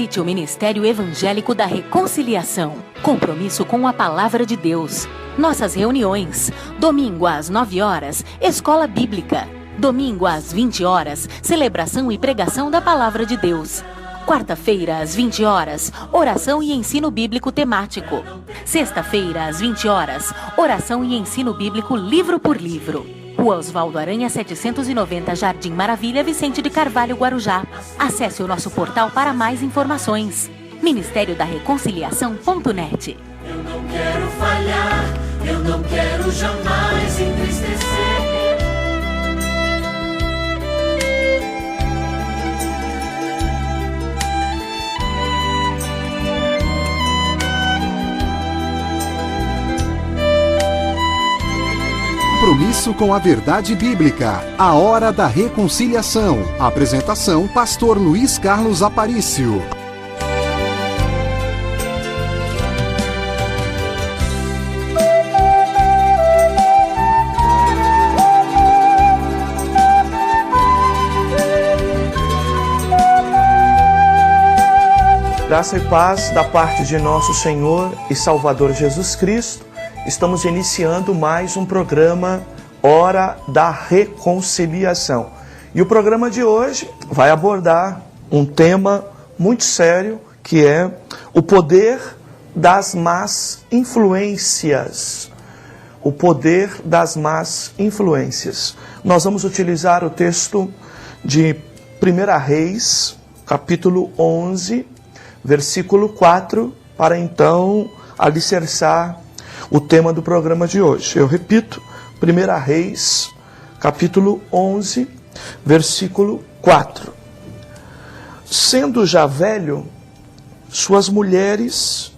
Visite o Ministério Evangélico da Reconciliação. Compromisso com a Palavra de Deus. Nossas reuniões. Domingo às 9 horas, Escola Bíblica. Domingo às 20 horas, celebração e pregação da Palavra de Deus. Quarta-feira, às 20 horas, oração e ensino bíblico temático. Sexta-feira, às 20 horas, oração e ensino bíblico livro por livro. Rua Osvaldo Aranha, 790, Jardim Maravilha, Vicente de Carvalho, Guarujá. Acesse o nosso portal para mais informações. Ministério da Reconciliação.net. Eu não quero falhar, eu não quero jamais entristecer. Compromisso com a verdade bíblica. A Hora da Reconciliação. Apresentação: Pastor Luiz Carlos Aparício. Graça e paz da parte de nosso Senhor e Salvador Jesus Cristo. Estamos iniciando mais um programa Hora da Reconciliação. E o programa de hoje vai abordar um tema muito sério, que é o poder das más influências. O poder das más influências. Nós vamos utilizar o texto de 1 Reis, capítulo 11, versículo 4, para então alicerçar o tema do programa de hoje. Eu repito, 1 Reis, capítulo 11, versículo 4. Sendo já velho, suas mulheres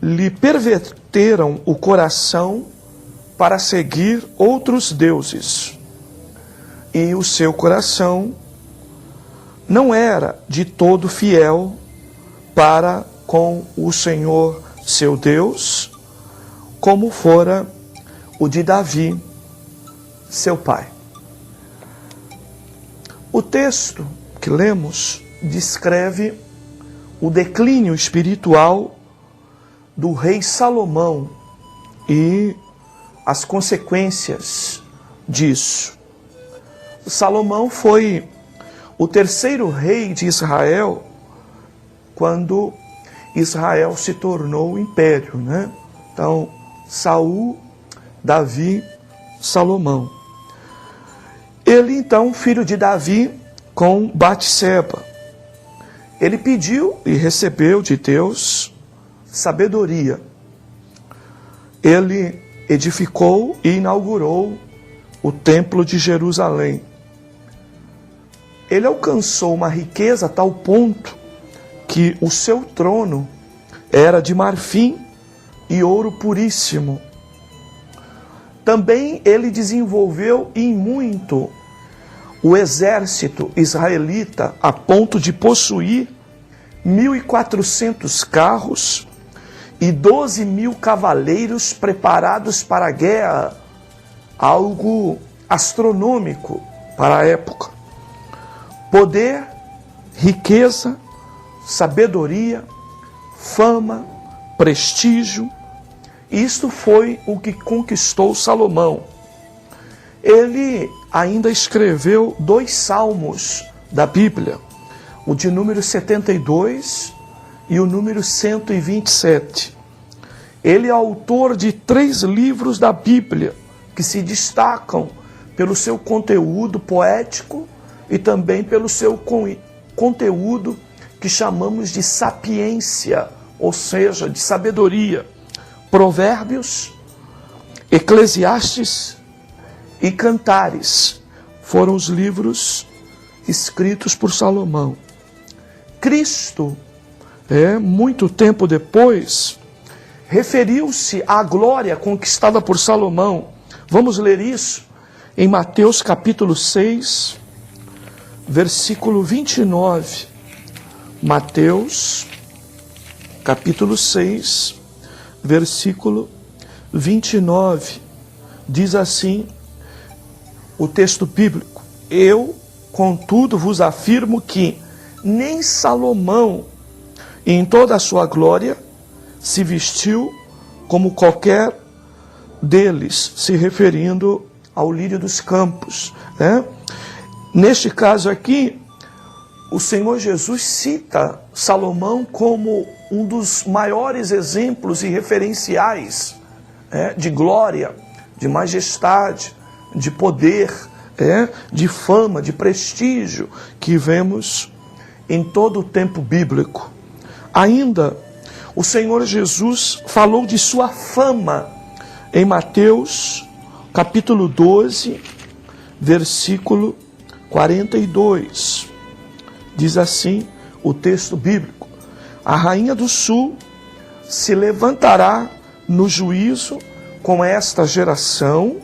lhe perverteram o coração para seguir outros deuses. E o seu coração não era de todo fiel para com o Senhor seu Deus, como fora o de Davi, seu pai. O texto que lemos descreve o declínio espiritual do rei Salomão e as consequências disso. Salomão foi o terceiro rei de Israel quando Israel se tornou império, né? Então, Saul, Davi, Salomão. Ele, então, filho de Davi, com Batseba. Ele pediu e recebeu de Deus sabedoria. Ele edificou e inaugurou o templo de Jerusalém. Ele alcançou uma riqueza a tal ponto que o seu trono era de marfim e ouro puríssimo. Também ele desenvolveu em muito o exército israelita, a ponto de possuir 1.400 carros e 12.000 cavaleiros preparados para a guerra, algo astronômico para a época. Poder, riqueza, sabedoria, fama, prestígio. Isto foi o que conquistou Salomão. Ele ainda escreveu 2 salmos da Bíblia, o de número 72 e o número 127. Ele é autor de 3 livros da Bíblia, que se destacam pelo seu conteúdo poético e também pelo seu conteúdo que chamamos de sapiência, ou seja, de sabedoria. Provérbios, Eclesiastes e Cantares foram os livros escritos por Salomão. Cristo, muito tempo depois, referiu-se à glória conquistada por Salomão. Vamos ler isso em Mateus capítulo 6, versículo 29. Mateus capítulo 6, versículo 29, diz assim o texto bíblico: Eu, contudo, vos afirmo que nem Salomão, e em toda a sua glória se vestiu como qualquer deles, se referindo ao lírio dos campos, né? Neste caso aqui, o Senhor Jesus cita Salomão como um dos maiores exemplos e referenciais de glória, de majestade, de poder, de fama, de prestígio que vemos em todo o tempo bíblico. Ainda, o Senhor Jesus falou de sua fama em Mateus, capítulo 12, versículo 42. Diz assim o texto bíblico: a rainha do sul se levantará no juízo com esta geração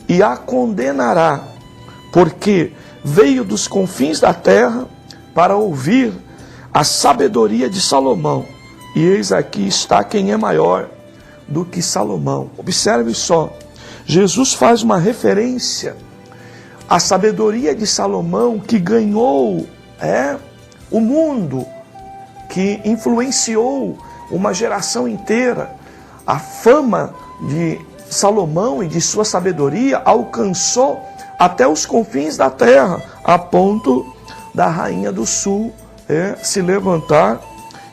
e a condenará, porque veio dos confins da terra para ouvir a sabedoria de Salomão. E eis aqui está quem é maior do que Salomão. Observe só, Jesus faz uma referência à sabedoria de Salomão, que ganhou o mundo, que influenciou uma geração inteira. A fama de Salomão e de sua sabedoria alcançou até os confins da terra, a ponto da rainha do sul se levantar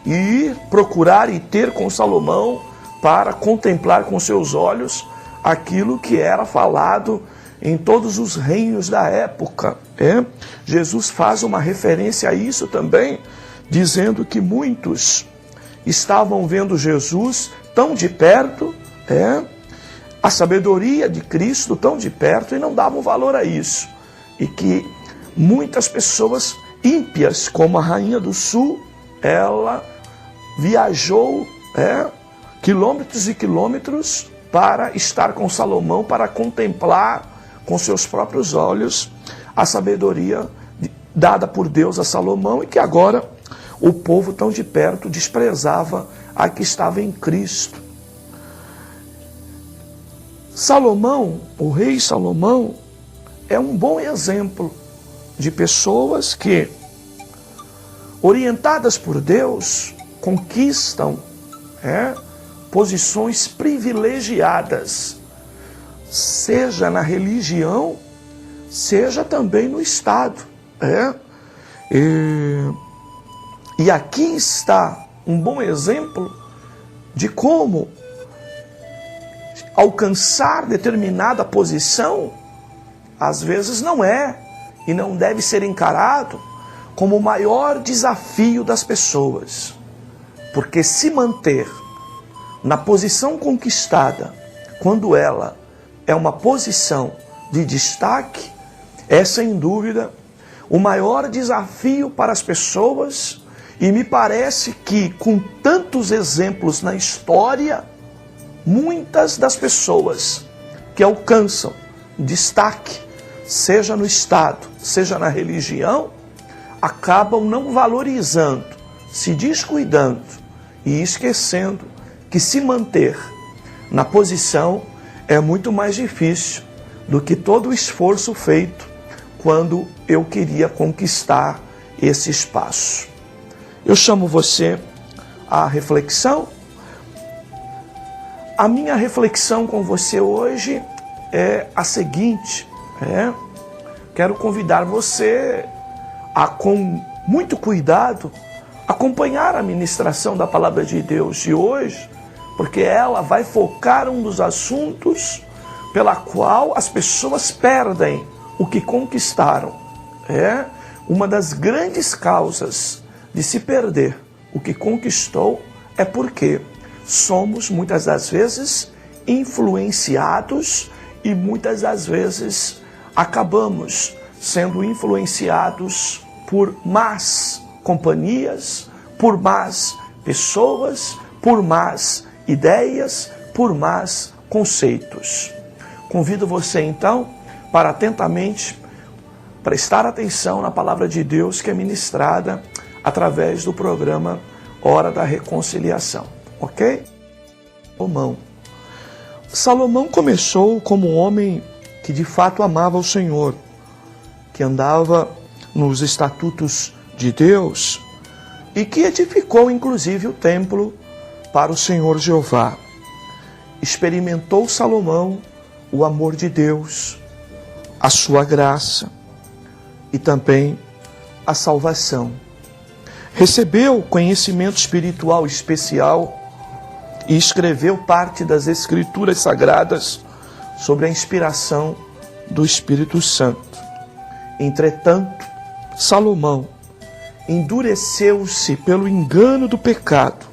e ir procurar e ter com Salomão para contemplar com seus olhos aquilo que era falado em todos os reinos da época. Jesus faz uma referência a isso também, dizendo que muitos estavam vendo Jesus tão de perto, a sabedoria de Cristo tão de perto, e não davam valor a isso. E que muitas pessoas ímpias, como a rainha do sul, ela viajou quilômetros e quilômetros para estar com Salomão, para contemplar com seus próprios olhos a sabedoria dada por Deus a Salomão, e que agora o povo tão de perto desprezava a que estava em Cristo. Salomão, o rei Salomão, é um bom exemplo de pessoas que, orientadas por Deus, conquistam posições privilegiadas, seja na religião, seja também no Estado. E aqui está um bom exemplo de como alcançar determinada posição, às vezes não é e não deve ser encarado como o maior desafio das pessoas. Porque se manter na posição conquistada, quando ela é uma posição de destaque, é sem dúvida o maior desafio para as pessoas. E me parece que, com tantos exemplos na história, muitas das pessoas que alcançam destaque, seja no Estado, seja na religião, acabam não valorizando, se descuidando e esquecendo que se manter na posição é muito mais difícil do que todo o esforço feito quando eu queria conquistar esse espaço. Eu chamo você à reflexão. A minha reflexão com você hoje é a seguinte: quero convidar você a, com muito cuidado, acompanhar a ministração da Palavra de Deus de hoje, porque ela vai focar um dos assuntos pela qual as pessoas perdem o que conquistaram. Uma das grandes causas de se perder o que conquistou é porque somos muitas das vezes influenciados e muitas das vezes acabamos sendo influenciados por más companhias, por más pessoas, por más ideias, por más conceitos. Convido você então para atentamente prestar atenção na palavra de Deus que é ministrada através do programa Hora da Reconciliação, ok? Salomão começou como um homem que de fato amava o Senhor, que andava nos estatutos de Deus, e que edificou inclusive o templo para o Senhor Jeová. Experimentou Salomão o amor de Deus, a sua graça e também a salvação. Recebeu conhecimento espiritual especial e escreveu parte das Escrituras Sagradas sobre a inspiração do Espírito Santo. Entretanto, Salomão endureceu-se pelo engano do pecado,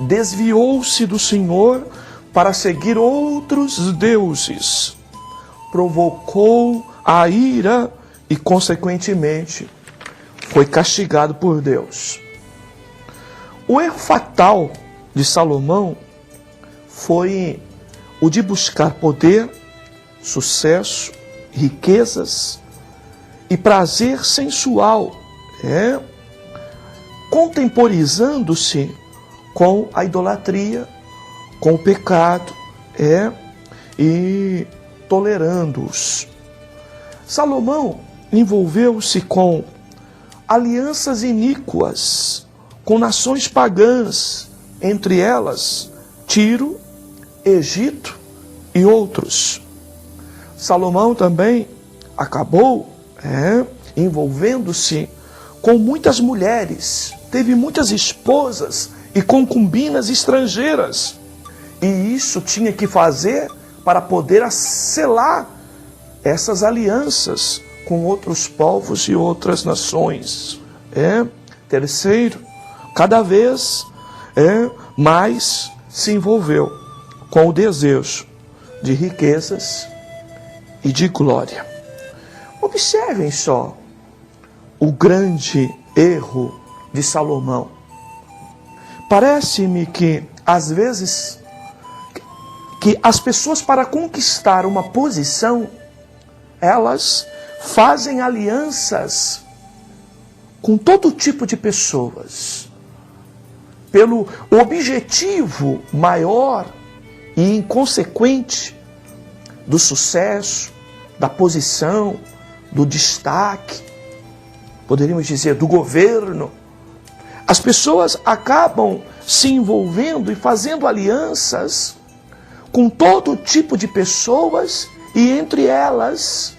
desviou-se do Senhor para seguir outros deuses, provocou a ira e, consequentemente, foi castigado por Deus. O erro fatal de Salomão foi o de buscar poder, sucesso, riquezas e prazer sensual, contemporizando-se com a idolatria, com o pecado, e tolerando-os. Salomão envolveu-se com alianças iníquas com nações pagãs, entre elas Tiro, Egito e outros. Salomão também acabou envolvendo-se com muitas mulheres, teve muitas esposas e concubinas estrangeiras, e isso tinha que fazer para poder selar essas alianças com outros povos e outras nações. Terceiro, cada vez mais se envolveu com o desejo de riquezas e de glória. Observem só o grande erro de Salomão. Parece-me que, às vezes, que as pessoas, para conquistar uma posição, elas fazem alianças com todo tipo de pessoas, pelo objetivo maior e inconsequente do sucesso, da posição, do destaque, poderíamos dizer, do governo. As pessoas acabam se envolvendo e fazendo alianças com todo tipo de pessoas e, entre elas,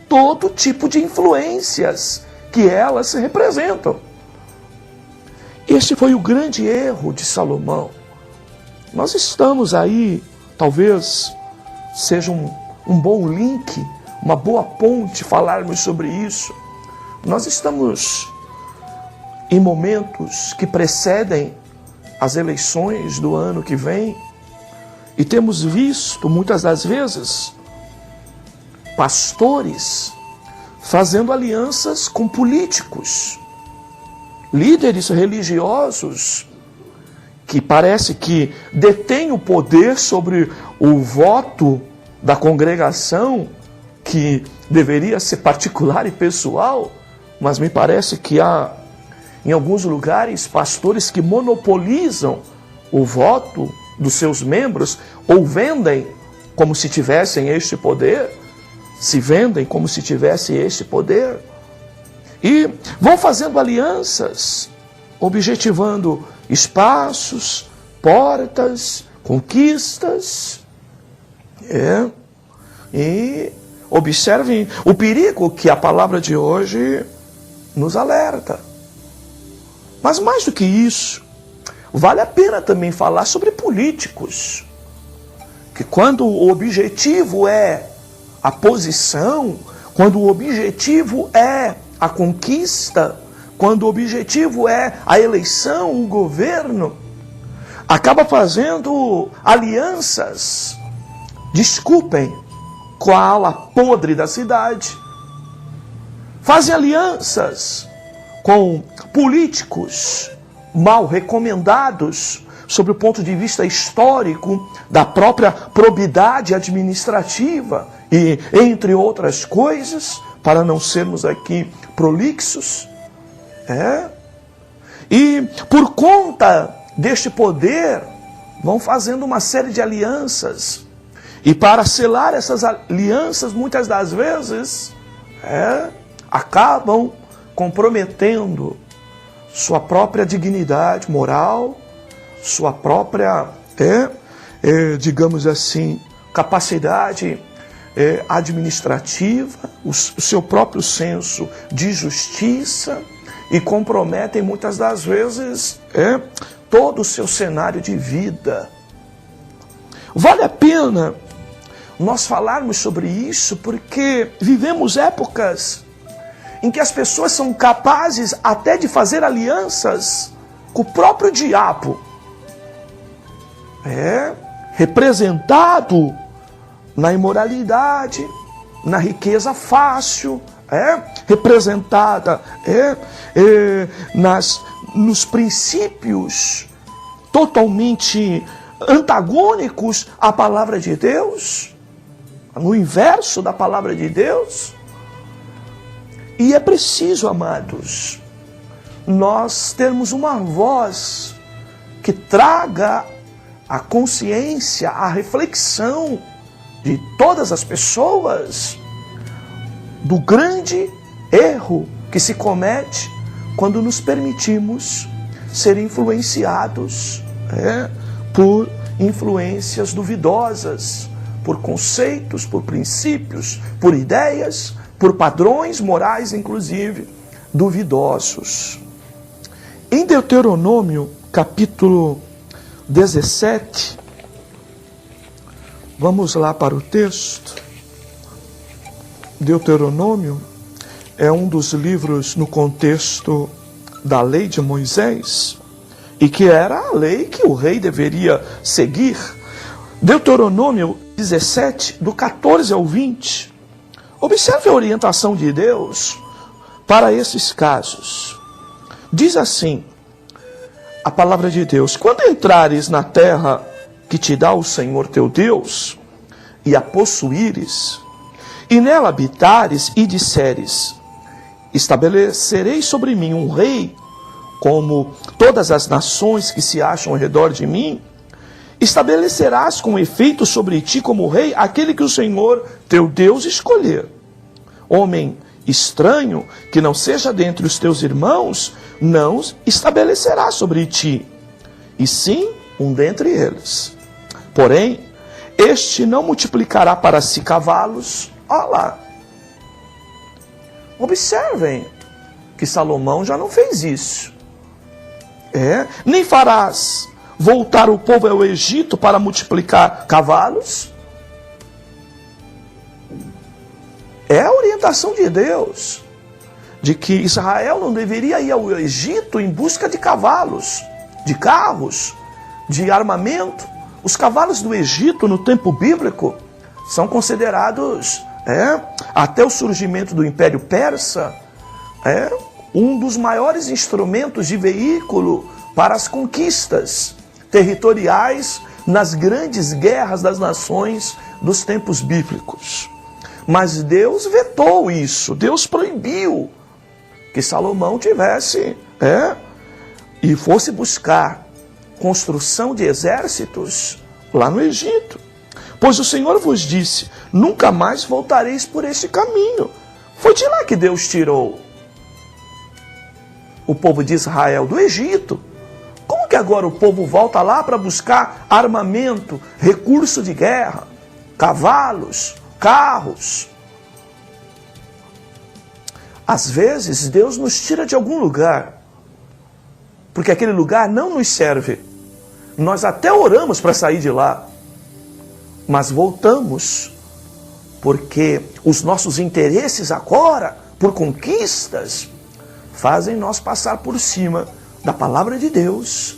todo tipo de influências que elas representam. Este foi o grande erro de Salomão. Nós estamos aí, talvez seja um bom link, uma boa ponte falarmos sobre isso. Nós estamos em momentos que precedem as eleições do ano que vem e temos visto, muitas das vezes, pastores fazendo alianças com políticos, líderes religiosos que parece que detêm o poder sobre o voto da congregação, que deveria ser particular e pessoal, mas me parece que há, em alguns lugares, pastores que monopolizam o voto dos seus membros, ou vendem como se tivessem este poder, se vendem como se tivessem este poder, e vão fazendo alianças, objetivando espaços, portas, conquistas. E observem o perigo que a palavra de hoje nos alerta. Mas mais do que isso, vale a pena também falar sobre políticos, que quando o objetivo é a posição, quando o objetivo é a conquista, quando o objetivo é a eleição, o governo, acaba fazendo alianças, desculpem, com a ala podre da cidade. Fazem alianças com políticos mal recomendados sob o ponto de vista histórico da própria probidade administrativa e entre outras coisas, para não sermos aqui prolixos. E por conta deste poder, vão fazendo uma série de alianças. E para selar essas alianças, muitas das vezes, acabam comprometendo sua própria dignidade moral, sua própria, digamos assim, capacidade administrativa, o seu próprio senso de justiça, e comprometem muitas das vezes todo o seu cenário de vida. Vale a pena nós falarmos sobre isso, porque vivemos épocas em que as pessoas são capazes até de fazer alianças com o próprio diabo. Representado na imoralidade, na riqueza fácil, representada nos princípios totalmente antagônicos à palavra de Deus, no inverso da palavra de Deus. E é preciso, amados, nós termos uma voz que traga a consciência, a reflexão de todas as pessoas do grande erro que se comete quando nos permitimos ser influenciados por influências duvidosas, por conceitos, por princípios, por ideias, por padrões morais, inclusive, duvidosos. Em Deuteronômio, capítulo 17, vamos lá para o texto. Deuteronômio é um dos livros no contexto da lei de Moisés, e que era a lei que o rei deveria seguir. Deuteronômio 17, do 14 ao 20. Observe a orientação de Deus para esses casos. Diz assim a palavra de Deus: quando entrares na terra que te dá o Senhor teu Deus, e a possuíres, e nela habitares, e disseres: estabelecerei sobre mim um rei, como todas as nações que se acham ao redor de mim, estabelecerás com efeito sobre ti como rei aquele que o Senhor teu Deus escolher. Homem estranho, que não seja dentre os teus irmãos, não estabelecerá sobre ti, e sim um dentre eles. Porém, este não multiplicará para si cavalos. Olha lá. Observem que Salomão já não fez isso. Nem farás voltar o povo ao Egito para multiplicar cavalos. É a orientação de Deus, de que Israel não deveria ir ao Egito em busca de cavalos, de carros, de armamento. Os cavalos do Egito, no tempo bíblico, são considerados, até o surgimento do Império Persa, um dos maiores instrumentos de veículo para as conquistas territoriais nas grandes guerras das nações dos tempos bíblicos. Mas Deus vetou isso, Deus proibiu que Salomão tivesse e fosse buscar construção de exércitos lá no Egito. Pois o Senhor vos disse: nunca mais voltareis por este caminho. Foi de lá que Deus tirou o povo de Israel, do Egito. Como que agora o povo volta lá para buscar armamento, recurso de guerra, cavalos, carros? Às vezes Deus nos tira de algum lugar, porque aquele lugar não nos serve. Nós até oramos para sair de lá, mas voltamos, porque os nossos interesses agora, por conquistas, fazem nós passar por cima da palavra de Deus,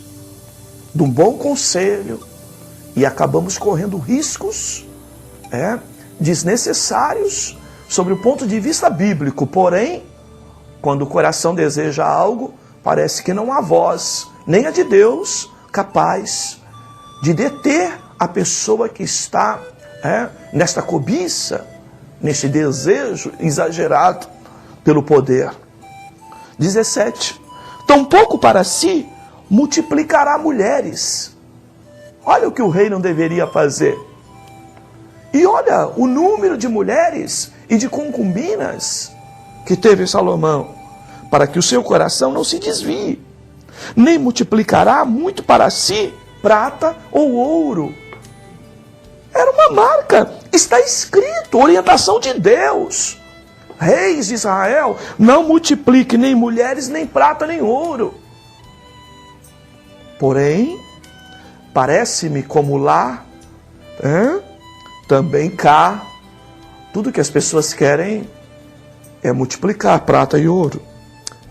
de um bom conselho, e acabamos correndo riscos desnecessários sobre o ponto de vista bíblico. Porém, quando o coração deseja algo, parece que não há voz, nem a de Deus, capaz de deter a pessoa que está nesta cobiça, neste desejo exagerado pelo poder. 17. Tampouco para si multiplicará mulheres. Olha o que o rei não deveria fazer. E olha o número de mulheres e de concubinas que teve Salomão. para que o seu coração não se desvie, nem multiplicará muito para si prata ou ouro. Era uma marca, está escrito, orientação de Deus. Reis de Israel, não multiplique nem mulheres, nem prata, nem ouro. Porém, parece-me como lá, também cá, tudo que as pessoas querem é multiplicar prata e ouro.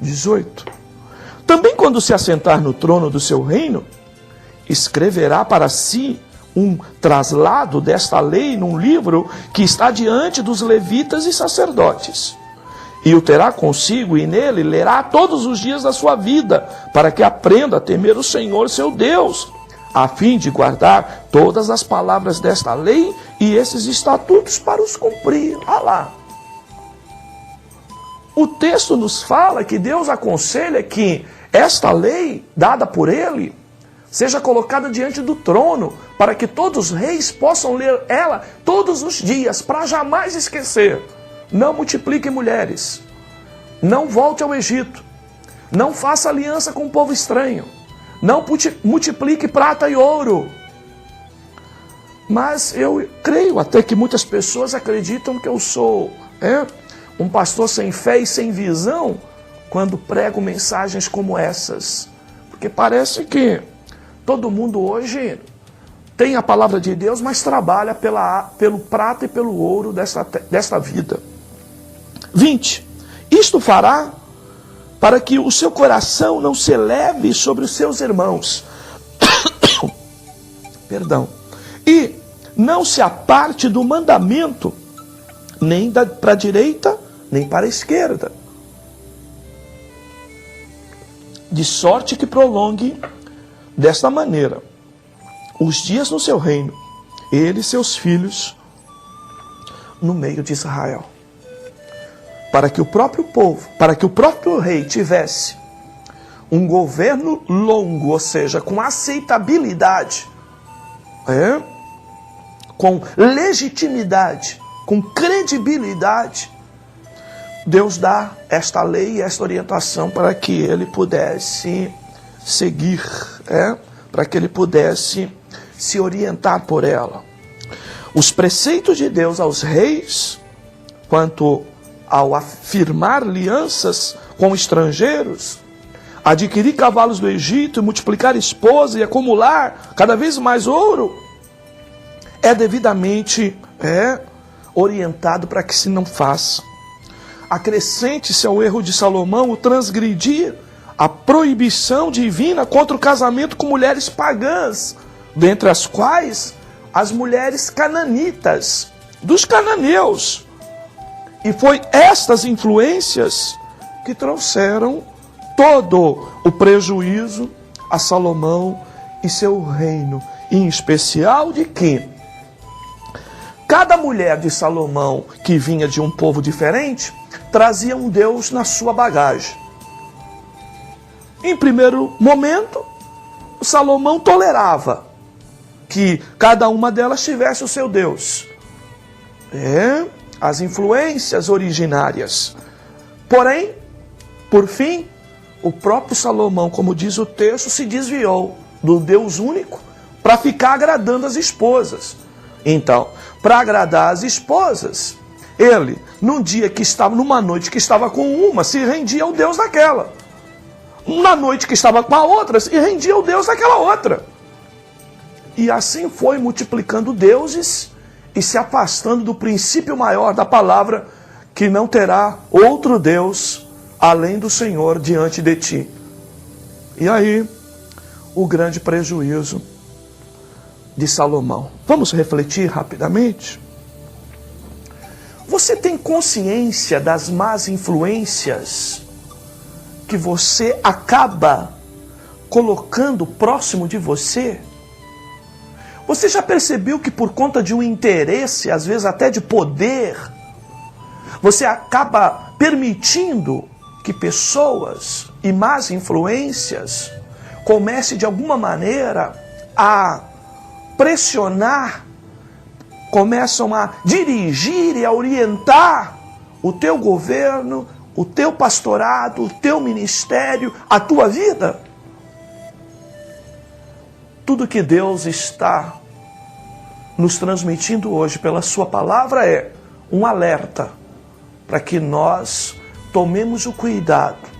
18. Também quando se assentar no trono do seu reino, escreverá para si um traslado desta lei num livro que está diante dos levitas e sacerdotes. E o terá consigo, e nele lerá todos os dias da sua vida, para que aprenda a temer o Senhor seu Deus, a fim de guardar todas as palavras desta lei e esses estatutos para os cumprir. Olha lá. O texto nos fala que Deus aconselha que esta lei, dada por ele, seja colocada diante do trono, para que todos os reis possam ler ela todos os dias, para jamais esquecer. Não multiplique mulheres, não volte ao Egito, não faça aliança com o povo estranho, não multiplique prata e ouro. Mas eu creio até que muitas pessoas acreditam que eu sou um pastor sem fé e sem visão quando prego mensagens como essas. Porque parece que todo mundo hoje tem a palavra de Deus, mas trabalha pelo prata e pelo ouro desta vida. 20. Isto fará para que o seu coração não se eleve sobre os seus irmãos. Perdão. E não se aparte do mandamento, nem para a direita, nem para a esquerda. De sorte que prolongue desta maneira os dias no seu reino, ele e seus filhos no meio de Israel. Para que o próprio povo, para que o próprio rei tivesse um governo longo, ou seja, com aceitabilidade, com legitimidade, com credibilidade, Deus dá esta lei e esta orientação para que ele pudesse seguir, para que ele pudesse se orientar por ela. Os preceitos de Deus aos reis, quanto ao afirmar alianças com estrangeiros, adquirir cavalos do Egito, multiplicar esposas e acumular cada vez mais ouro, é devidamente orientado para que se não faça. Acrescente-se ao erro de Salomão o transgredir a proibição divina contra o casamento com mulheres pagãs, dentre as quais as mulheres cananitas, dos cananeus. E foi estas influências que trouxeram todo o prejuízo a Salomão e seu reino, em especial de que cada mulher de Salomão que vinha de um povo diferente trazia um Deus na sua bagagem. Em primeiro momento, Salomão tolerava que cada uma delas tivesse o seu Deus. As influências originárias. Porém, por fim, o próprio Salomão, como diz o texto, se desviou do Deus único para ficar agradando as esposas. Então, para agradar as esposas, ele, numa noite que estava com uma, se rendia ao Deus daquela. Na noite que estava com a outra, se rendia ao Deus daquela outra. E assim foi multiplicando deuses e se afastando do princípio maior da palavra, que não terá outro Deus além do Senhor diante de ti. E aí, o grande prejuízo de Salomão. Vamos refletir rapidamente? Você tem consciência das más influências que você acaba colocando próximo de você? Você já percebeu que por conta de um interesse, às vezes até de poder, você acaba permitindo que pessoas e más influências comecem de alguma maneira a pressionar, começam a dirigir e a orientar o teu governo, o teu pastorado, o teu ministério, a tua vida? Tudo que Deus está nos transmitindo hoje pela sua palavra é um alerta para que nós tomemos o cuidado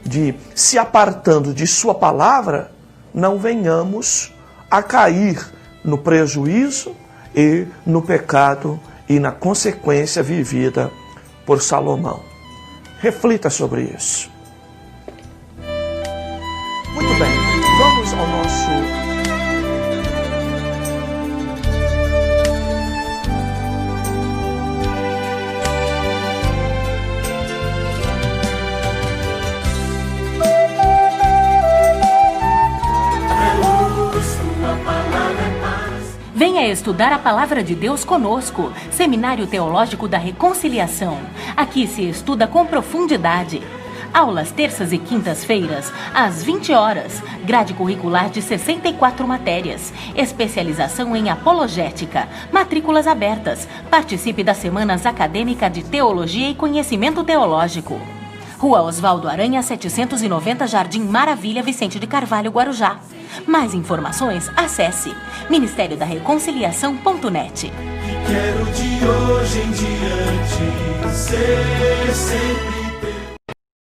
de, se apartando de sua palavra, não venhamos a cair no prejuízo e no pecado e na consequência vivida por Salomão. Reflita sobre isso. Muito bem, vamos ao nosso... Venha estudar a Palavra de Deus conosco, Seminário Teológico da Reconciliação. Aqui se estuda com profundidade. Aulas terças e quintas-feiras, às 20 horas. Grade curricular de 64 matérias. Especialização em apologética. Matrículas abertas. Participe das Semanas Acadêmicas de Teologia e Conhecimento Teológico. Rua Osvaldo Aranha, 790, Jardim Maravilha, Vicente de Carvalho, Guarujá. Mais informações, acesse ministériodareconciliação.net. Quero de hoje em diante ser sempre